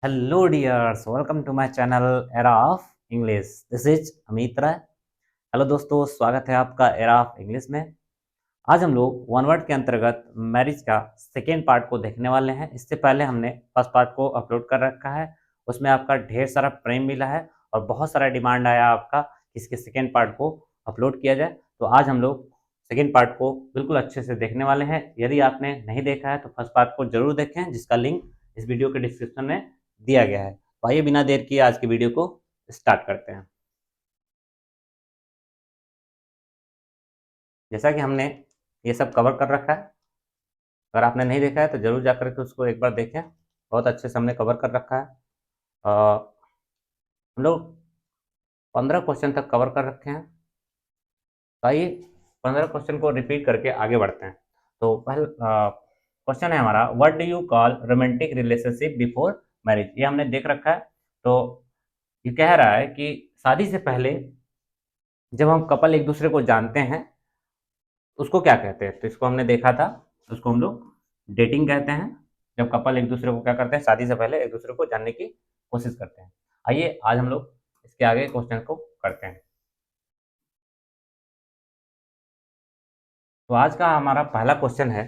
Hello dears, welcome to my channel Era of English. This is Amit Rai. Hello दोस्तों, स्वागत है आपका एरा ऑफ इंग्लिश में. आज हम लोग वन वर्ड के अंतर्गत मैरिज का सेकेंड पार्ट को देखने वाले हैं. इससे पहले हमने फर्स्ट पार्ट को अपलोड कर रखा है. उसमें आपका ढेर सारा प्रेम मिला है और बहुत सारा डिमांड आया आपका कि इसके सेकेंड पार्ट को अपलोड किया जाए. तो आज हम लोग सेकेंड पार्ट को बिल्कुल अच्छे से देखने वाले हैं. यदि आपने नहीं देखा है तो फर्स्ट पार्ट को जरूर देखें, जिसका लिंक इस वीडियो के डिस्क्रिप्शन में दिया गया है. तो आइए बिना देर किए आज की वीडियो को स्टार्ट करते हैं. जैसा कि हमने ये सब कवर कर रखा है, अगर आपने नहीं देखा है तो जरूर जाकर के उसको एक बार देखें. बहुत अच्छे से हमने कवर कर रखा है. हम लोग 15 क्वेश्चन तक कवर कर रखे हैं. तो आइए 15 क्वेश्चन को रिपीट करके आगे बढ़ते हैं. तो पहला क्वेश्चन है हमारा, what do you call romantic relationship before marriage. ये हमने देख रखा है. तो ये कह रहा है कि शादी से पहले जब हम कपल एक दूसरे को जानते हैं उसको क्या कहते हैं. तो इसको हमने देखा था, उसको हम लोग डेटिंग कहते हैं. जब कपल एक दूसरे को क्या करते हैं, शादी से पहले एक दूसरे को जानने की कोशिश करते हैं. आइए आज हम लोग इसके आगे क्वेश्चन को करते हैं. तो आज का हमारा पहला क्वेश्चन है,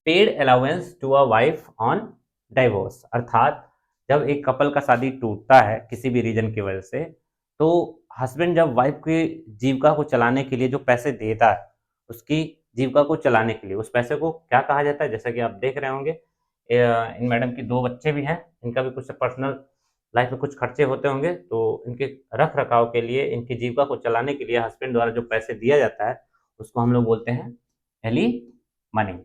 paid allowance to a wife on divorce. अर्थात जब एक कपल का शादी टूटता है किसी भी रीजन की वजह से, तो हस्बैंड जब वाइफ की जीविका को चलाने के लिए जो पैसे देता है, उसकी जीविका को चलाने के लिए उस पैसे को क्या कहा जाता है. जैसा कि आप देख रहे होंगे, इन मैडम की 2 बच्चे भी हैं, इनका भी कुछ पर्सनल लाइफ में कुछ खर्चे होते होंगे. तो इनके रख रखाव के लिए, इनकी जीविका को चलाने के लिए हस्बैंड द्वारा जो पैसे दिया जाता है उसको हम लोग बोलते हैं एली मनी.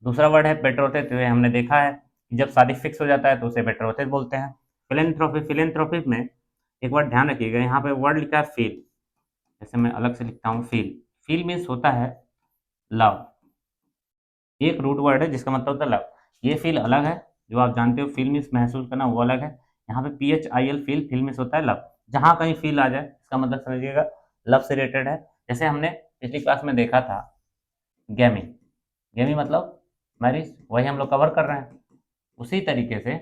दूसरा वर्ड है बेट्रोथेड. तो हमने देखा है कि जब शादी फिक्स हो जाता है तो उसे बेट्रोथेड बोलते हैं. फिलेंथ्रोपी. फिलेंथ्रोपी में एक वर्ड ध्यान रखिएगा, यहाँ पे वर्ड लिखा है फील. जैसे मैं अलग से लिखता हूँ फील. फील मीन्स होता है लव. ये एक रूट वर्ड है जिसका मतलब होता है लव. ये फील अलग है, जो आप जानते हो फील मीन्स महसूस करना, वो अलग है. यहाँ पे PHIL फील, फील मीन्स होता है लव. जहाँ कहीं फील आ जाए इसका मतलब समझिएगा लव से रिलेटेड है. जैसे हमने पिछली क्लास में देखा था गैमी. गैमी मतलब मैरिज, वही हम लोग कवर कर रहे हैं. उसी तरीके से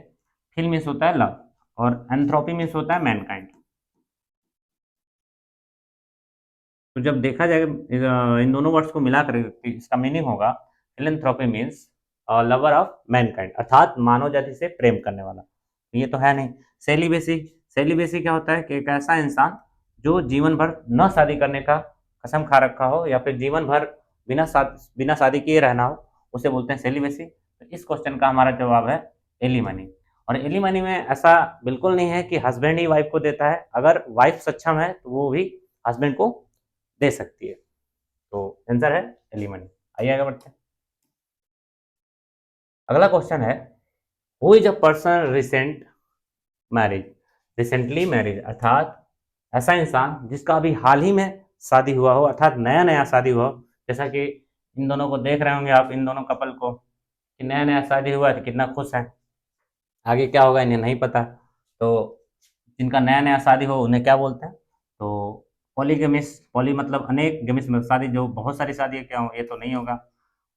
फील मीन्स होता है लव और एंथ्रोपी मीन्स होता है मैनकाइंड. तो जब देखा जाए इन दोनों वर्ड्स को मिलाकर इसका मीनिंग होगा philanthropy means lover of Mankind, अर्थात मानव जाति से प्रेम करने वाला. ये तो है नहीं. सेलिबेसी. सेलिबेसी क्या होता है कि एक ऐसा इंसान जो जीवन भर न शादी करने का कसम खा रखा हो या फिर जीवन भर बिना शादी किए रहना हो, उसे बोलते हैं सेलिबेसी. तो इस क्वेश्चन का हमारा जवाब है एलिमनी. और एलिमनी में ऐसा बिल्कुल नहीं है कि हस्बैंड ही वाइफ को देता है. अगर वाइफ सक्षम है तो वो भी हस्बैंड को दे सकती है. तो आंसर है एलिमनी. आइए आगे बढ़ते हैं. अगला क्वेश्चन है, who is a person recent marriage. Recently marriage अर्थात ऐसा इंसान जिसका अभी हाल ही में शादी हुआ हो, अर्थात नया नया शादी हुआ हो. जैसा कि इन दोनों को देख रहे होंगे आप, इन दोनों कपल को, कि नया नया शादी हुआ है तो कितना खुश है. आगे क्या होगा इन्हें नहीं पता. तो जिनका नया नया शादी हो उन्हें क्या बोलते हैं, तो पॉलीगेमिस्ट. पॉली मतलब अनेक, गेमिस्ट मतलब शादी, जो बहुत सारी शादी है, क्या हो ये तो नहीं होगा.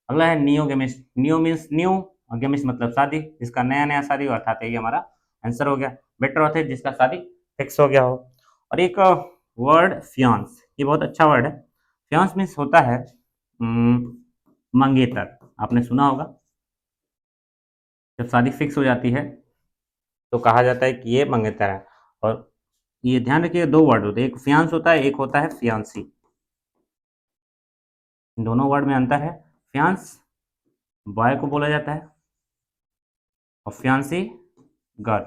अगला है नियोगेमिस्ट. नियो मीन्स न्यू और गेमिस्ट मतलब शादी, जिसका नया नया शादी हो, अर्थात ये हमारा आंसर हो गया. बेटर होते जिसका शादी फिक्स हो गया हो. और एक वर्ड फियांस, ये बहुत अच्छा वर्ड है. फियांस मीन्स होता है मंगेतर. आपने सुना होगा जब शादी फिक्स हो जाती है तो कहा जाता है कि ये मंगेतर है. और ये ध्यान रखिए, 2 वर्ड होते हैं, एक फियांस होता है, एक होता है फियांसी. इन दोनों वर्ड में अंतर है. फियांस बॉय को बोला जाता है और फियांसी गर्ल.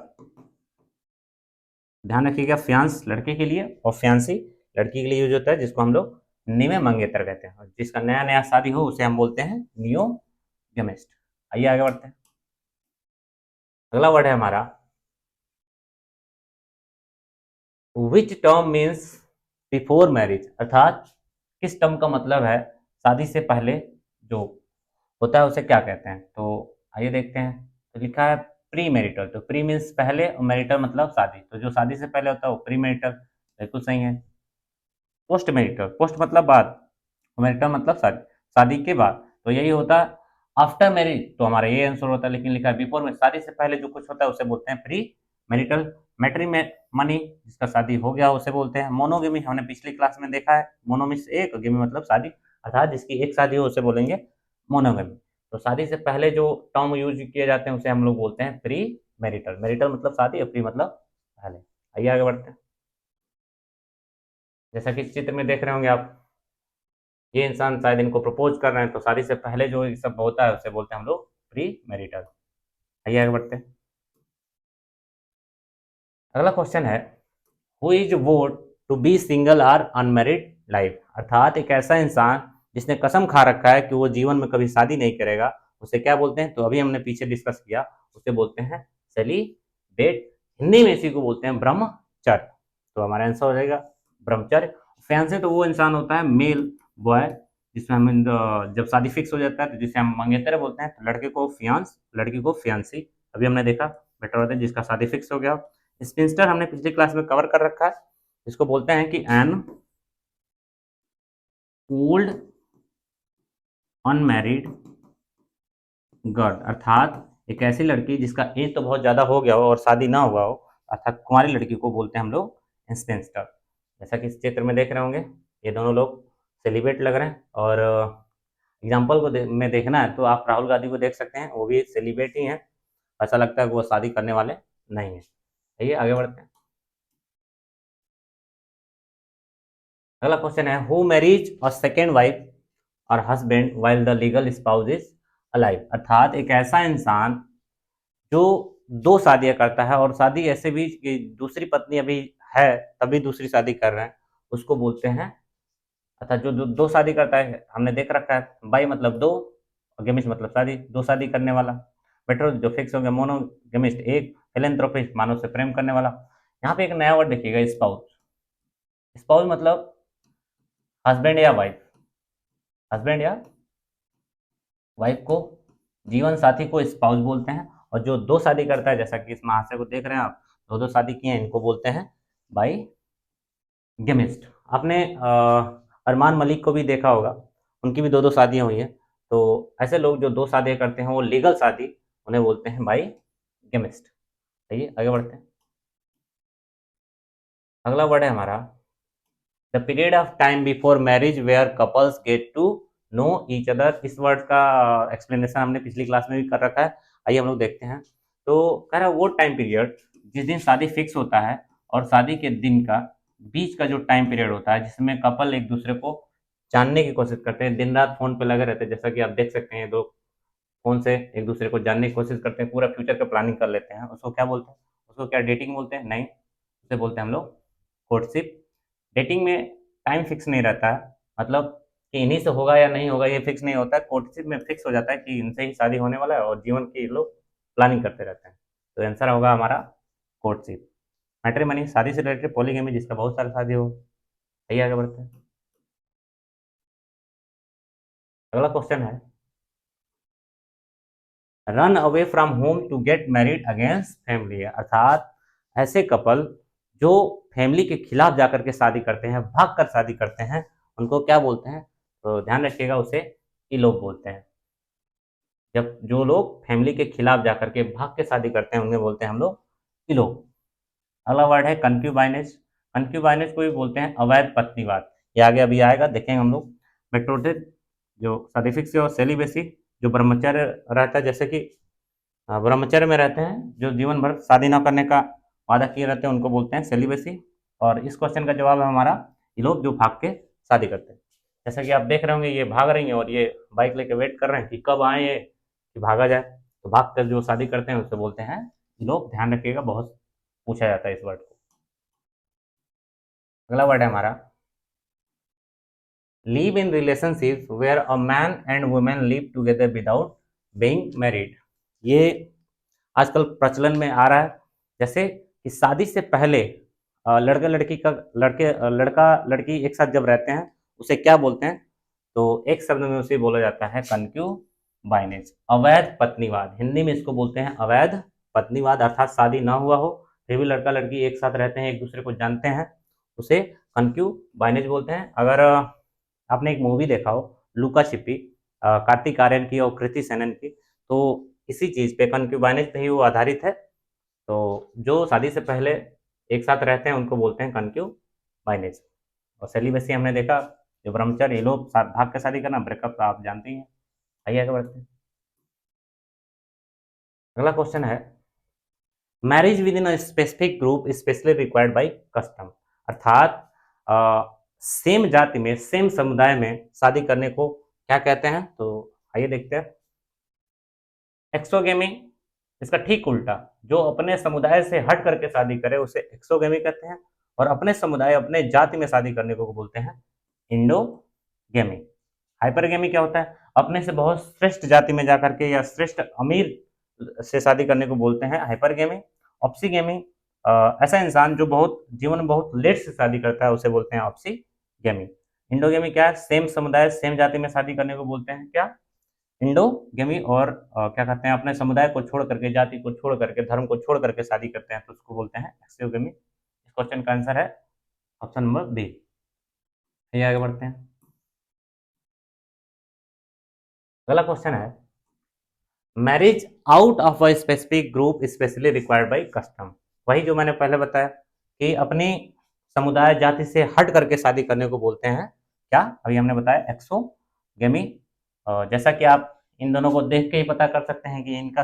ध्यान रखिएगा, फियांस लड़के के लिए और फियांसी लड़की के लिए यूज होता है, जिसको हम लोग निमे मंगेतर कहते हैं. और जिसका नया नया शादी हो उसे हम बोलते हैं नियो गेमिस्ट. आइए आगे बढ़ते हैं. अगला वर्ड है हमारा which term means before marriage. अर्थात किस टर्म का मतलब है शादी से पहले जो होता है उसे क्या कहते हैं. तो आइए देखते हैं. तो लिखा है प्री मैरिटल. तो प्री मीन्स पहले और मैरिटल मतलब शादी. तो जो शादी से पहले होता है वो प्री मैरिटल, बिल्कुल सही है. Post marital. पोस्ट मतलब बाद, मैरिटल मतलब शादी, शादी के बाद. तो यही होता आफ्टर मैरिज तो हमारा ये आंसर होता है, लेकिन लिखा है बिफोर में, शादी से पहले जो कुछ होता है उसे बोलते हैं प्री मैरिटल। मैट्रिमनी जिसका शादी हो गया उसे बोलते हैं मोनोगेमी। हमने पिछली क्लास में देखा है, मोनो मीन्स एक, गेमी मतलब शादी, अर्थात जिसकी एक शादी हो उसे बोलेंगे मोनोगेमी। तो शादी से पहले जो टर्म यूज किए जाते हैं उसे हम लोग बोलते हैं प्री मैरिटल। मैरिटल मतलब शादी और प्री मतलब पहले। आइए आगे बढ़ते हैं। जैसा कि इस चित्र में देख रहे होंगे आप, ये इंसान शायद इनको प्रपोज कर रहे हैं, तो शादी से पहले जो ये सब होता है उसे बोलते हैं हम लोग प्री मैरिटल। आइए आगे बढ़ते हैं। अगला क्वेश्चन है, who is vowed to be single or unmarried life, अर्थात एक ऐसा इंसान जिसने कसम खा रखा है कि वो जीवन में कभी शादी नहीं करेगा, उसे क्या बोलते हैं? तो अभी हमने पीछे डिस्कस किया, उसे बोलते हैं सेलिबेट। हिंदी में इसी को बोलते हैं ब्रह्मचर्य। तो हमारा आंसर हो जाएगा ब्रह्मचर्य। फियांसे तो वो इंसान होता है मेल बॉय, जिसमें हम जब शादी फिक्स हो जाता है तो जिसे हम मंगेतर बोलते हैं। तो लड़के को फियांस, लड़की को फियांसी। अभी हमने देखा बेटर होता है जिसका शादी फिक्स हो गया। स्पिंस्टर हमने पिछली क्लास में कवर कर रखा है, इसको बोलते हैं कि एन ओल्ड अनमैरिड गर्ल, अर्थात एक ऐसी लड़की जिसका एज तो बहुत ज़्यादा हो गया हो और शादी ना हुआ हो, अर्थात कुंवारी लड़की को बोलते हैं हम लोग स्पिंस्टर। जैसा कि इस चित्र में देख रहे होंगे, ये दोनों लोग सेलिब्रेट लग रहे हैं। और एग्जाम्पल को में देखना है तो आप राहुल गांधी को देख सकते हैं, वो भी सेलिब्रेट ही हैं। ऐसा लगता है कि वो शादी करने वाले नहीं है। आइए आगे बढ़ते हैं। अगला क्वेश्चन है, who marries a second wife और husband while the legal spouse is alive, अर्थात एक ऐसा इंसान जो दो शादियां करता है और शादी ऐसे भी कि दूसरी पत्नी अभी है तभी दूसरी शादी कर रहे हैं, उसको बोलते हैं। अर्थात जो दो शादी करता है, हमने देख रखा है बाई मतलब दो, और गेमिस्ट मतलब शादी, दो शादी करने वाला। बेटर जो फिक्स हो गया मोनोगेमिस्ट एक, फिलेंथ्रोपिस्ट मानव से प्रेम करने वाला। यहाँ पे एक नया वर्ड देखिएगा, स्पाउस। स्पाउस मतलब हस्बैंड या वाइफ, हस्बैंड या वाइफ को, जीवन साथी को स्पाउस बोलते हैं। और जो दो शादी करता है, जैसा कि इस महाशय को देख रहे हैं आप, दो दो शादी किए हैं, इनको बोलते हैं बाई गेमिस्ट। आपने अरमान मलिक को भी देखा होगा, उनकी भी दो दो शादियां हुई हैं। तो ऐसे लोग जो दो शादियां करते हैं वो लीगल शादी, उन्हें बोलते हैं बाई गेमिस्ट। आइए आगे बढ़ते हैं। अगला वर्ड है हमारा the period of time before marriage where couples get to know each other. इस वर्ड का एक्सप्लेनेशन हमने पिछली क्लास में भी कर रखा है, आइए हम लोग देखते हैं। तो कह रहा है वो टाइम पीरियड जिस दिन शादी फिक्स होता है और शादी के दिन का बीच का जो टाइम पीरियड होता है, जिसमें कपल एक दूसरे को जानने की कोशिश करते हैं, दिन रात फोन पे लगे रहते हैं। जैसा कि आप देख सकते हैं, दो फोन से एक दूसरे को जानने की कोशिश करते हैं, पूरा फ्यूचर का प्लानिंग कर लेते हैं, उसको क्या बोलते हैं? उसको क्या डेटिंग बोलते हैं? नहीं, उसे बोलते हैं हम लोग कोर्टशिप। डेटिंग में टाइम फिक्स नहीं रहता है, मतलब कि इन्हीं से होगा या नहीं होगा ये फिक्स नहीं होता है। कोर्टशिप में फिक्स हो जाता है कि इनसे ही शादी होने वाला है और जीवन की लोग प्लानिंग करते रहते हैं। तो आंसर होगा हमारा कोर्टशिप। मैट्रिमनी शादी से रिलेटेड, पॉलीगैमी जिसका बहुत सारा शादी हो। आइए आगे बढ़ते हैं। अगला क्वेश्चन है, run away from home to get married against family, अर्थात ऐसे कपल जो फैमिली के खिलाफ जाकर के शादी करते हैं, भाग कर शादी करते हैं, उनको क्या बोलते हैं? तो ध्यान रखिएगा, उसे इलोप बोलते हैं। जब जो लोग फैमिली के खिलाफ जाकर के भाग के शादी करते हैं उन्हें बोलते हैं हम लोग इलोप। अगला वर्ड है कंक्यूबाइनेज। कंक्यूबाइनेज को भी बोलते हैं अवैध पत्नीवाद। ये आगे अभी आएगा, देखेंगे हम लोग। बेट्रोथेड जो शादी फिक्स है, और सेलिबेसी जो ब्रह्मचर्य रहता है, जैसे कि ब्रह्मचर्य में रहते हैं, जो जीवन भर शादी न करने का वादा किए रहते हैं, उनको बोलते हैं सेलिबेसी। और इस क्वेश्चन का जवाब है हमारा इलोप, जो भाग के शादी करते हैं। जैसा कि आप देख रहे होंगे, ये भाग रही हैं और ये बाइक लेके वेट कर रहे हैं कि कब आए ये, कि भागा जाए। तो भाग कर जो शादी करते हैं उससे बोलते हैं इलोप। ध्यान रखिएगा, बहुत पूछा जाता है इस वर्ड को। अगला वर्ड है हमारा live in relationship where a man and women live together without being married. ये आजकल प्रचलन में आ रहा है। जैसे कि शादी से पहले लड़का लड़की का लड़का लड़की एक साथ जब रहते हैं उसे क्या बोलते हैं? तो एक शब्द में उसे बोला जाता है कंक्यूबाइनेज, अवैध पत्नीवाद। हिंदी में इसको बोलते हैं अवैध पत्नीवाद, अर्थात शादी ना हुआ हो फिर भी लड़का लड़की एक साथ रहते हैं, एक दूसरे को जानते हैं, उसे कंक्यूबाइनेज बोलते हैं। अगर आपने एक मूवी देखा हो लुका छिपी, कार्तिक आर्यन की और कृति सेनन की। तो इसी चीज़ पे कनक्यूबाइनेज पे ही वो आधारित है। तो जो शादी से पहले एक साथ रहते हैं उनको बोलते हैं कनक्यूबाइनेज। और सेलिबेसी हमने देखा, जो ब्रह्मचर्य, ये लोग भाग के शादी करना, ब्रेकअप तो आप जानते ही हैं। आइए आगे बढ़ते हैं। अगला क्वेश्चन है, marriage with in a specific group specially required by custom, अर्थात सेम जाति में, सेम समुदाय में शादी करने को क्या कहते हैं? तो आइए देखते हैं। एक्सोगेमी, इसका ठीक उल्टा, जो अपने समुदाय से हट करके शादी करे उसे एक्सोगेमी कहते हैं, और अपने समुदाय, अपने जाति में शादी करने को बोलते हैं इंडोगेमी। हाइपरगेमी क्या होता है? अपने से बहुत श्रेष्ठ जाति में जाकर के या श्रेष्ठ अमीर से शादी करने को बोलते हैं हाइपरगेमी। ऑप्सीगेमी, ऐसा इंसान जो बहुत जीवन में बहुत लेट से शादी करता है उसे बोलते हैं ऑप्सीगेमी। इंडोगेमी क्या है? सेम समुदाय, सेम जाति में शादी करने को बोलते हैं क्या? इंडोगेमी। और क्या कहते हैं, अपने समुदाय को छोड़ करके, जाति को छोड़ करके, धर्म को छोड़ करके शादी करते हैं तो उसको बोलते हैं एक्सोगेमी। इस क्वेश्चन का आंसर है ऑप्शन नंबर बी। ये आगे बढ़ते हैं। अगला क्वेश्चन है, marriage out of a specific group specially required by custom. वही जो मैंने पहले बताया कि अपनी समुदाय, जाति से हट करके शादी करने को बोलते हैं क्या? अभी हमने बताया एक्सोगेमी। जैसा कि आप इन दोनों को देख के ही पता कर सकते हैं कि इनका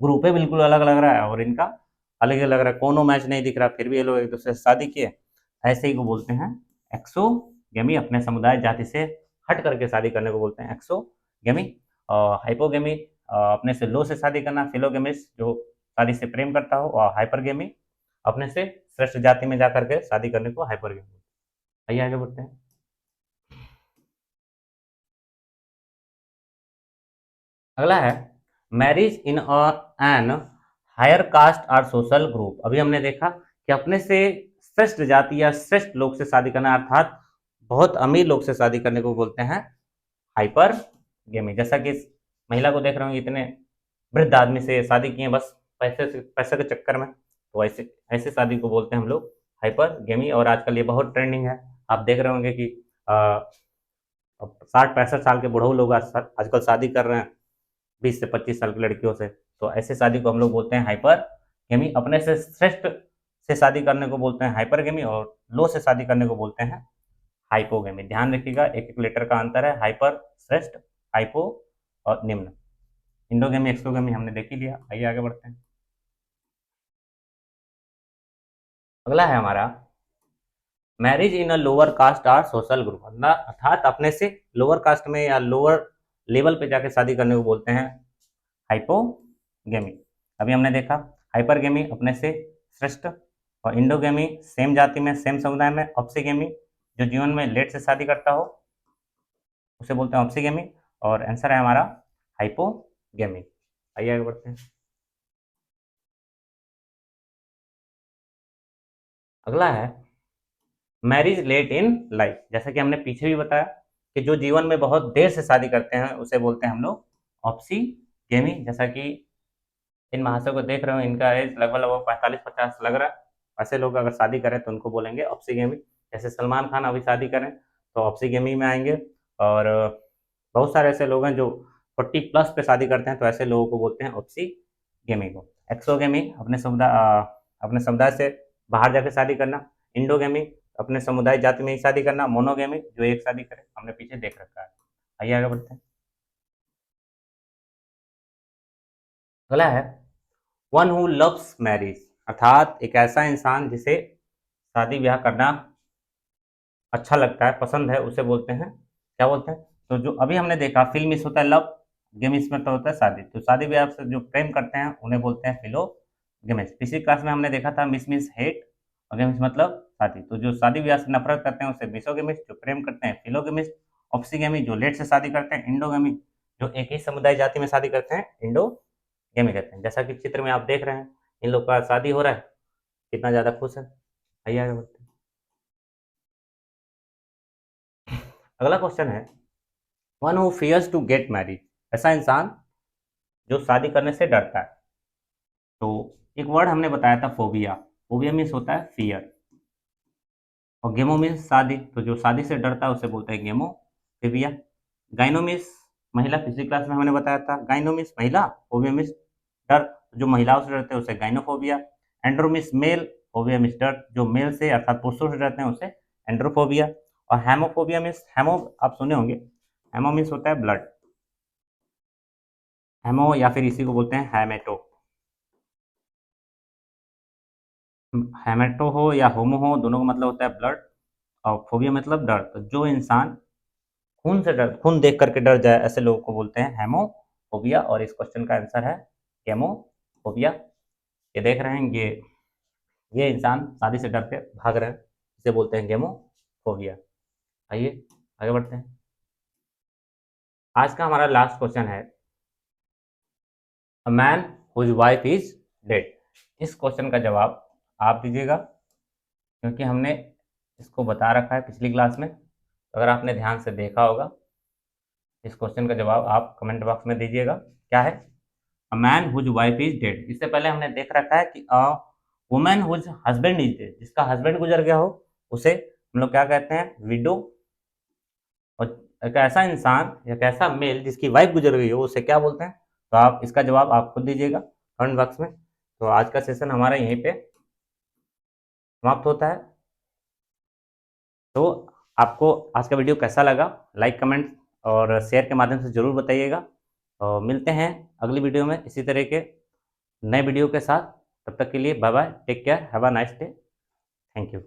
ग्रुप है बिल्कुल अलग लग रहा है और इनका अलग ही लग रहा है, कोनो मैच नहीं दिख रहा, फिर भी ये लोग एक दूसरे से शादी किए। ऐसे ही को बोलते हैं एक्सोगेमी। अपने समुदाय, जाति से हट करके शादी करने को बोलते हैं एक्सोगेमी। हाइपोगेमी, अपने से लो से शादी करना, फिलोगेमिस जो शादी से प्रेम करता हो, और हाइपरगेमी अपने से श्रेष्ठ जाति में जाकर के शादी करने को हाइपरगेमी। आइए आगे बढ़ते हैं। अगला है, marriage in an higher caste और सोशल ग्रुप। अभी हमने देखा कि अपने से श्रेष्ठ जाति या श्रेष्ठ लोग से शादी करना, अर्थात बहुत अमीर लोग से शादी करने को बोलते हैं हाइपर गेमी। जैसा कि इस महिला को देख रहे हो, इतने वृद्ध आदमी से शादी किए बस पैसे के चक्कर में, तो ऐसे ऐसे शादी को बोलते हैं हम लोग हाइपर गेमी। और आजकल ये बहुत ट्रेंडिंग है। आप देख रहे होंगे कि 60-65 साल के बुढ़ऊ लोग आजकल शादी कर रहे हैं 20 से 25 साल की लड़कियों से। तो ऐसे शादी को हम लोग बोलते हैं हाइपर गेमी। अपने से श्रेष्ठ से शादी करने को बोलते हैं हाइपर गेमी, और लो से शादी करने को बोलते हैं हाइपोगेमी। ध्यान रखिएगा, एक एक लेटर का अंतर है, हाइपर श्रेष्ठ, हाइपो और निम्न। इंडोगेमी, एक्सोगेमी हमने देख ही लिया। आइए आगे बढ़ते हैं। अगला है हमारा, marriage in a lower caste और सोशल ग्रुप, अर्थात अपने से लोअर कास्ट में या लोअर लेवल पे जाके शादी करने को बोलते हैं हाइपोगेमी। अभी हमने देखा हाइपरगेमी अपने से श्रेष्ठ, और इंडोगेमी सेम जाति में, सेम समुदाय में। ऑप्सीगेमी जो जीवन में लेट से शादी करता हो उसे बोलते हैं ऑप्सीगेमी। और आंसर है हमारा हाइपोगेमी। आइए आगे बढ़ते हैं। अगला है मैरिज लेट इन लाइफ। जैसा कि हमने पीछे भी बताया कि जो जीवन में बहुत देर से शादी करते हैं उसे बोलते हैं हम लोग ऑप्सीगेमी। जैसा कि इन महाशय को देख रहे हो, इनका एज लगभग लगभग 45-50 लग रहा है। ऐसे लोग अगर शादी करें तो उनको बोलेंगे ऑप्सीगेमी। जैसे सलमान खान अभी शादी करें तो ऑप्सीगेमी में आएंगे। और बहुत सारे ऐसे लोग हैं जो 40+ पे शादी करते हैं, तो ऐसे लोगों को बोलते हैं ऑप्सीगेमी को। एक्सोगेमी अपने समुदाय से बाहर जाके शादी करना। इंडोगेमी अपने समुदाय, जाति में ही शादी करना। मोनोगेमी जो एक शादी करे, हमने पीछे देख रखा है। आइए आगे बढ़ते हैं। अगला है वन हु लव्स मैरिज, अर्थात एक ऐसा इंसान जिसे शादी ब्याह करना अच्छा लगता है, पसंद है, उसे बोलते हैं क्या बोलते हैं? तो जो अभी हमने देखा, फिल्म मिस होता है लव, गेमिस में तो होता है शादी। तो शादी ब्याह से जो प्रेम करते हैं उन्हें बोलते हैं फिलो गेमिस। पिछली क्लास में हमने देखा था मिस मीन्स हेट, और गेमिस मतलब शादी। तो जो शादी ब्याह से नफरत करते हैं उसे मिसोगेमिस, जो प्रेम करते हैं फिलोगेमिस। ऑप्सीगेमी जो लेट से शादी करते हैं इंडोगेमी, जो एक ही समुदाय जाति में शादी करते हैं इंडोगेमी कहते हैं। जैसा कि चित्र में आप देख रहे हैं, इन लोग का शादी हो रहा है, कितना ज्यादा खुश है। आइए आगे बढ़ते हैं। अगला क्वेश्चन है, one who fears to get married, ऐसा इंसान जो शादी करने से डरता है। तो एक वर्ड हमने बताया था फोबिया। फोबिया मीन्स होता है फियर, और गेमो मीन्स शादी। तो जो शादी से डरता है उसे बोलते हैं गेमोफोबिया। गाइनो मीन्स महिला पिछली क्लास में हमने बताया था। गाइनो मीन्स महिला, फोबिया मीन्स डर, जो महिलाओं से डरते हैं उसे gynophobia. Andro means male, phobia means डर, जो मेल से अर्थात पुरुषों से डरते हैं उसे एंड्रोफोबिया। और हेमोफोबिया मीन्स, हेमो आप सुने होंगे, हेमो मीन्स होता है ब्लड, हेमो या फिर इसी को बोलते हैं हैमेटो। हैमेटो हो या होमो हो, दोनों का मतलब होता है ब्लड, और फोबिया मतलब डर। तो जो इंसान खून से डर, खून देख करके डर जाए, ऐसे लोगों को बोलते हैं हेमोफोबिया। और इस क्वेश्चन का आंसर है गेमोफोबिया। ये देख रहे हैं, ये इंसान शादी से डर के भाग रहे हैं, इसे बोलते हैं गेमोफोबिया। आइए आगे बढ़ते हैं। आज का हमारा लास्ट क्वेश्चन है, a man whose wife is dead. इस क्वेश्चन का जवाब आप दीजिएगा, क्योंकि हमने इसको बता रखा है पिछली क्लास में। तो अगर आपने ध्यान से देखा होगा, इस क्वेश्चन का जवाब आप कमेंट बॉक्स में दीजिएगा। क्या है? A man whose wife is dead. इससे पहले हमने देख रखा है कि a woman whose husband is dead, जिसका हस्बैंड गुजर गया हो उसे हम लोग क्या कहते हैं? विडो। और एक ऐसा इंसान या एक ऐसा मेल जिसकी वाइफ गुजर गई हो उसे क्या बोलते हैं? तो आप इसका जवाब आप खुद दीजिएगा कमेंट बॉक्स में। तो आज का सेशन हमारा यहीं पे समाप्त होता है। तो आपको आज का वीडियो कैसा लगा, लाइक कमेंट और शेयर के माध्यम से ज़रूर बताइएगा। और मिलते हैं अगली वीडियो में इसी तरह के नए वीडियो के साथ। तब तक के लिए bye bye, take care, have a nice day, thank you.